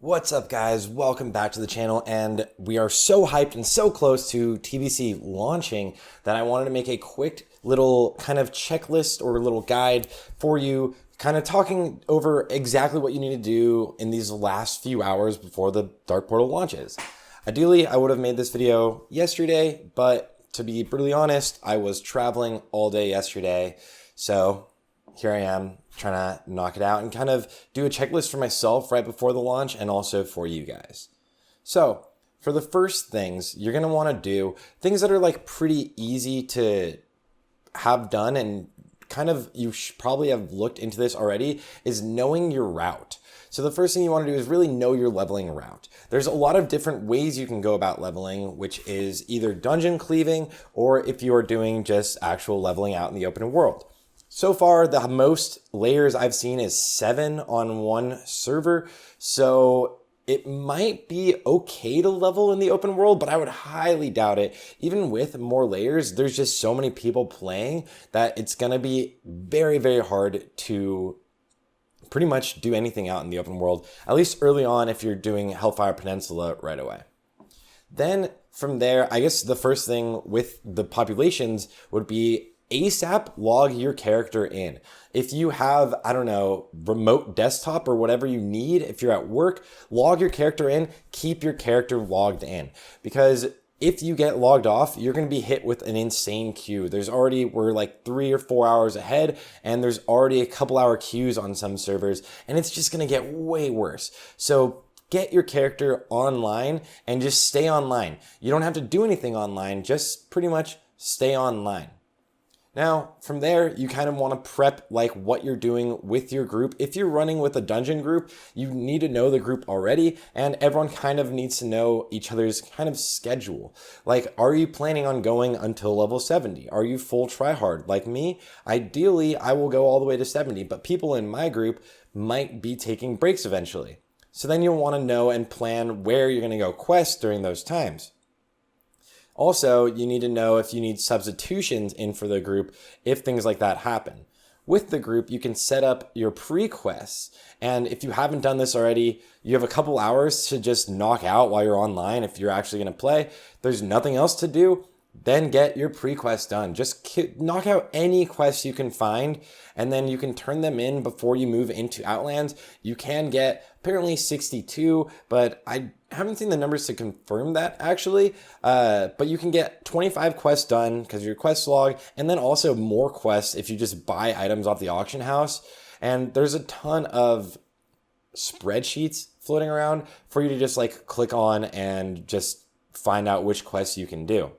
What's up, guys? Welcome back to the channel, and we are so hyped and so close to TBC launching that I wanted to make a quick little kind of checklist or little guide for you, kind of talking over exactly what you need to do in these last few hours before the Dark Portal launches. Ideally, I would have made this video yesterday, but to be brutally honest, I was traveling all day yesterday, so here I am trying to knock it out and kind of do a checklist for myself right before the launch and also for you guys. So for the first things, you're going to want to do things that are like pretty easy to have done, and kind of you probably have looked into this already, is knowing your route. So the first thing you want to do is really know your leveling route. There's a lot of different ways you can go about leveling, which is either dungeon cleaving or if you are doing just actual leveling out in the open world. So far, the most layers I've seen is 7 on one server, so it might be okay to level in the open world, but I would highly doubt it. Even with more layers, there's just so many people playing that it's going to be very, very hard to pretty much do anything out in the open world, at least early on if you're doing Hellfire Peninsula right away. Then from there, I guess the first thing with the populations would be ASAP log your character in. If you have, I don't know, remote desktop or whatever you need, if you're at work, log your character in, keep your character logged in. Because if you get logged off, you're going to be hit with an insane queue. We're like 3 or 4 hours ahead, and there's already a couple hour queues on some servers, and it's just going to get way worse. So get your character online and just stay online. You don't have to do anything online, just pretty much stay online. Now, from there, you kind of want to prep like what you're doing with your group. If you're running with a dungeon group, you need to know the group already, and everyone kind of needs to know each other's kind of schedule. Like, are you planning on going until level 70? Are you full tryhard? Like me, ideally, I will go all the way to 70, but people in my group might be taking breaks eventually. So then you'll want to know and plan where you're going to go quest during those times. Also, you need to know if you need substitutions in for the group if things like that happen. With the group, you can set up your pre-quests, and if you haven't done this already, you have a couple hours to just knock out while you're online if you're actually going to play. If there's nothing else to do, then get your pre-quest done. Just knock out any quests you can find, and then you can turn them in before you move into Outlands. You can get apparently 62, but I haven't seen the numbers to confirm that actually. But you can get 25 quests done because your quest log, and then also more quests if you just buy items off the auction house. And there's a ton of spreadsheets floating around for you to just like click on and just find out which quests you can do.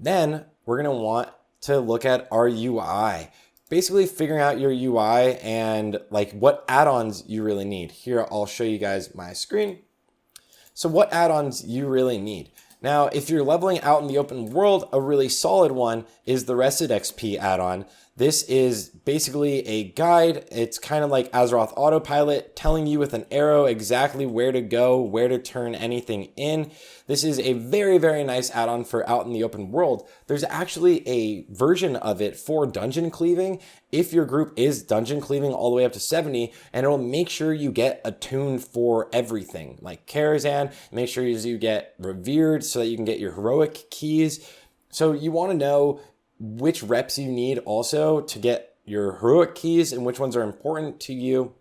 Then we're going to want to look at our UI. Basically figuring out your UI and like what add-ons you really need. Here, I'll show you guys my screen. So what add-ons you really need. Now, if you're leveling out in the open world, a really solid one is the Rested XP add-on. This is basically a guide. It's kind of like Azeroth Autopilot, telling you with an arrow exactly where to go, where to turn anything in. This is a very, very nice add-on for out in the open world. There's actually a version of it for dungeon cleaving if your group is dungeon cleaving all the way up to 70, and it'll make sure you get attuned for everything, like Karazhan, make sure you get revered so that you can get your heroic keys. So you want to know which reps you need also to get your heroic keys and which ones are important to you.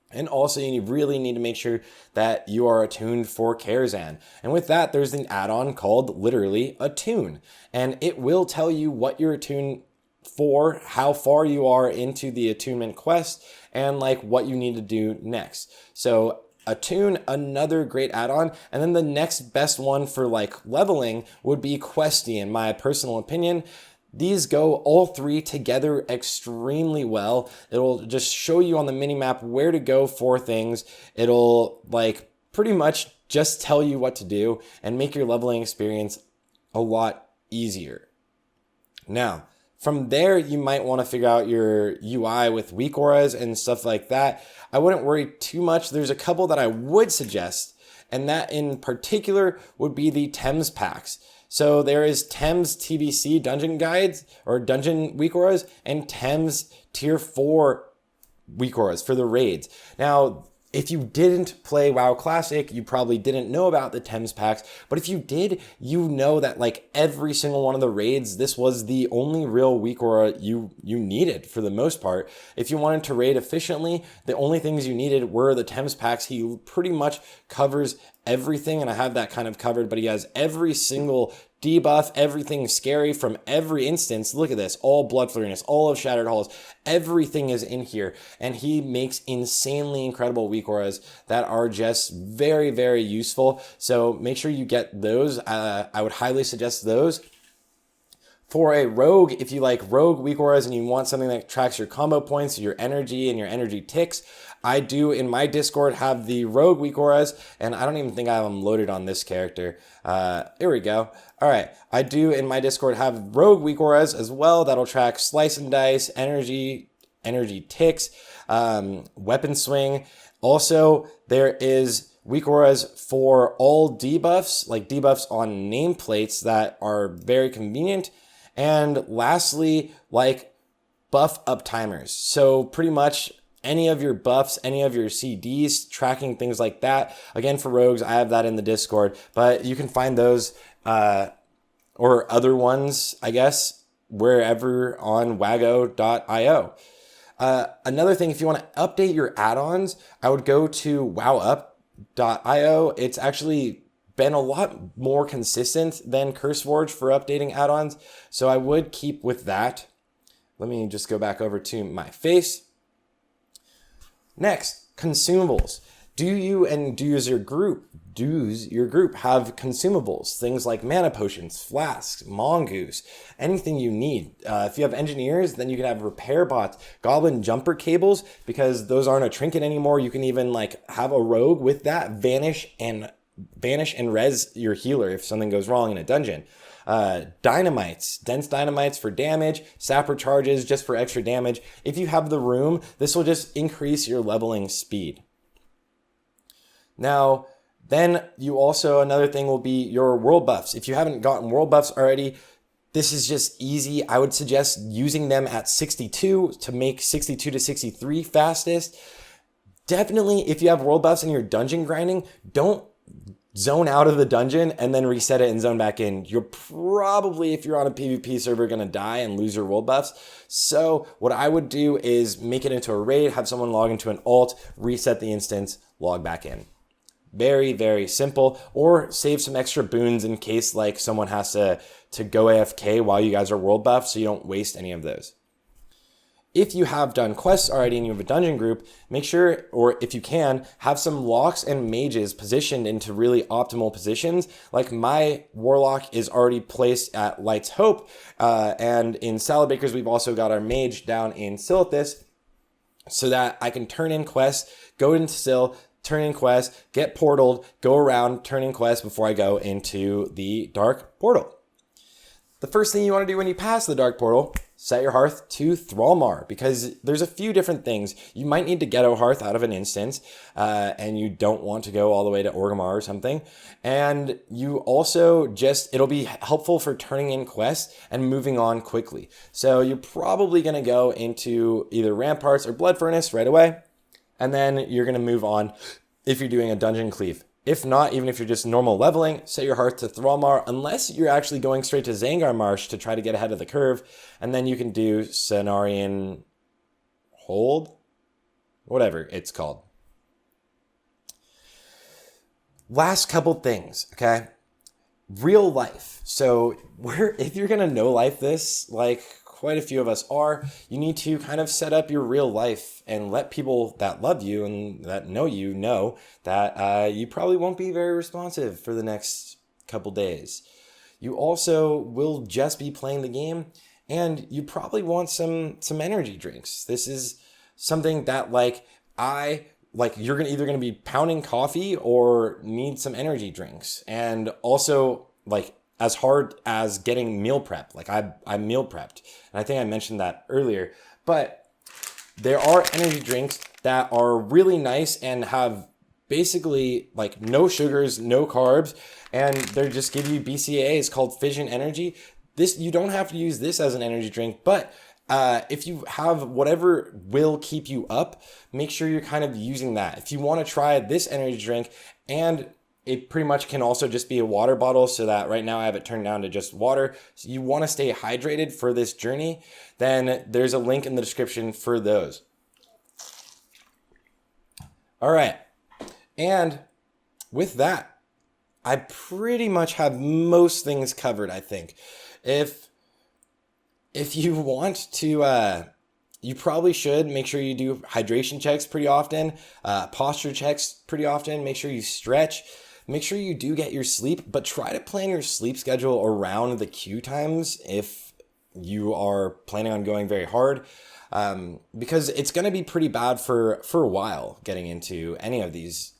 And also you really need to make sure that you are attuned for Karazhan. And with that, there's an add-on called literally Attune. And it will tell you what you're attuned for, how far you are into the attunement quest, and like what you need to do next. So Attune, another great add-on. And then the next best one for like leveling would be Questy, in my personal opinion. These go all three together extremely well. It'll just show you on the minimap where to go for things. It'll like pretty much just tell you what to do and make your leveling experience a lot easier. Now, from there, you might want to figure out your UI with weak auras and stuff like that. I wouldn't worry too much. There's a couple that I would suggest, and that in particular would be the Thames packs. So there is Thames TBC dungeon guides or dungeon weak auras and Thames tier 4 weak auras for the raids. Now, if you didn't play WoW Classic, you probably didn't know about the Thames packs. But if you did, you know that like every single one of the raids, this was the only real weak aura you needed for the most part. If you wanted to raid efficiently, the only things you needed were the Thames packs. He pretty much covers everything, and I have that kind of covered, but he has every single debuff, everything scary from every instance. Look at this, all Blood Flurriness, all of Shattered Halls, everything is in here, and he makes insanely incredible weak auras that are just very, very useful. So make sure you get those. I would highly suggest those. For a rogue, if you like rogue weak auras and you want something that tracks your combo points, your energy, and your energy ticks, I do in my Discord have the rogue weak auras, and I don't even think I have them loaded on this character. Here we go. All right, I do in my Discord have rogue weak auras as well. That'll track slice and dice, energy ticks, weapon swing. Also, there is weak auras for all debuffs, like debuffs on nameplates that are very convenient. And lastly, like buff up timers. So pretty much any of your buffs, any of your CDs, tracking things like that. Again, for rogues, I have that in the Discord, but you can find those or other ones, I guess, wherever on wago.io. Another thing, if you want to update your add-ons, I would go to wowup.io. It's actually been a lot more consistent than CurseForge for updating add-ons, so I would keep with that. Let me just go back over to my face. Next, consumables. Do you and does your group have consumables? Things like mana potions, flasks, mongoose, anything you need. If you have engineers, then you can have repair bots, goblin jumper cables, because those aren't a trinket anymore. You can even like have a rogue with that vanish and res your healer if something goes wrong in a dungeon. Dynamites, dense dynamites for damage, sapper charges just for extra damage. If you have the room, this will just increase your leveling speed. Now, then you also, another thing will be your world buffs. If you haven't gotten world buffs already, this is just easy. I would suggest using them at 62 to make 62 to 63 fastest. Definitely, if you have world buffs and you're dungeon grinding, don't zone out of the dungeon and then reset it and zone back in. You're probably, if you're on a PvP server, gonna die and lose your world buffs. So what I would do is make it into a raid, have someone log into an alt, reset the instance, log back in. Very, very simple. Or save some extra boons in case like someone has to go AFK while you guys are world buffed, so you don't waste any of those. If you have done quests already and you have a dungeon group, make sure, or if you can, have some locks and mages positioned into really optimal positions. Like my warlock is already placed at Light's Hope, and in Salad Bakers, we've also got our mage down in Sarthe, so that I can turn in quests, go into Sil, turn in quests, get portaled, go around, turn in quests before I go into the dark portal. The first thing you want to do when you pass the dark portal, set your hearth to Thrallmar, because there's a few different things. You might need to ghetto hearth out of an instance, and you don't want to go all the way to Orgrimmar or something. And you also it'll be helpful for turning in quests and moving on quickly. So you're probably going to go into either Ramparts or Blood Furnace right away, and then you're going to move on if you're doing a dungeon cleave. If not, even if you're just normal leveling, set your hearth to Thrallmar, unless you're actually going straight to Zangar Marsh to try to get ahead of the curve, and then you can do Cenarian Hold, whatever it's called. Last couple things, okay? Real life. So if you're gonna no life this, like quite a few of us are, you need to kind of set up your real life and let people that love you and that know you know that you probably won't be very responsive for the next couple days. You also will just be playing the game, and you probably want some energy drinks. This is something that you're either gonna be pounding coffee or need some energy drinks. And also as hard as getting meal prep. I'm meal prepped. And I think I mentioned that earlier. But there are energy drinks that are really nice and have basically no sugars, no carbs, and they just give you BCAAs called Fission Energy. You don't have to use this as an energy drink, but if you have whatever will keep you up, make sure you're kind of using that. If you want to try this energy drink, and it pretty much can also just be a water bottle, so that right now I have it turned down to just water. So you want to stay hydrated for this journey, then there's a link in the description for those. All right. And with that, I pretty much have most things covered, I think. If you want to, you probably should make sure you do hydration checks pretty often, posture checks pretty often, make sure you stretch, make sure you do get your sleep, but try to plan your sleep schedule around the cue times if you are planning on going very hard, because it's going to be pretty bad for a while getting into any of these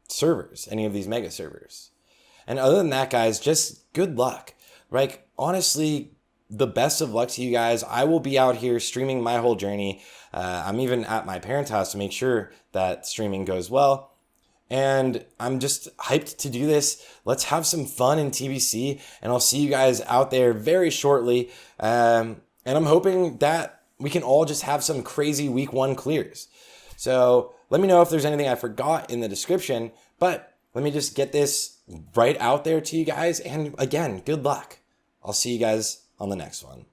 servers, any of these mega servers. And other than that, guys, just good luck. Like, honestly, the best of luck to you guys. I will be out here streaming my whole journey. I'm even at my parents' house to make sure that streaming goes well. And I'm just hyped to do this. Let's have some fun in TBC, and I'll see you guys out there very shortly. And I'm hoping that we can all just have some crazy week 1 clears. So let me know if there's anything I forgot in the description, but let me just get this right out there to you guys. And again, good luck. I'll see you guys on the next one.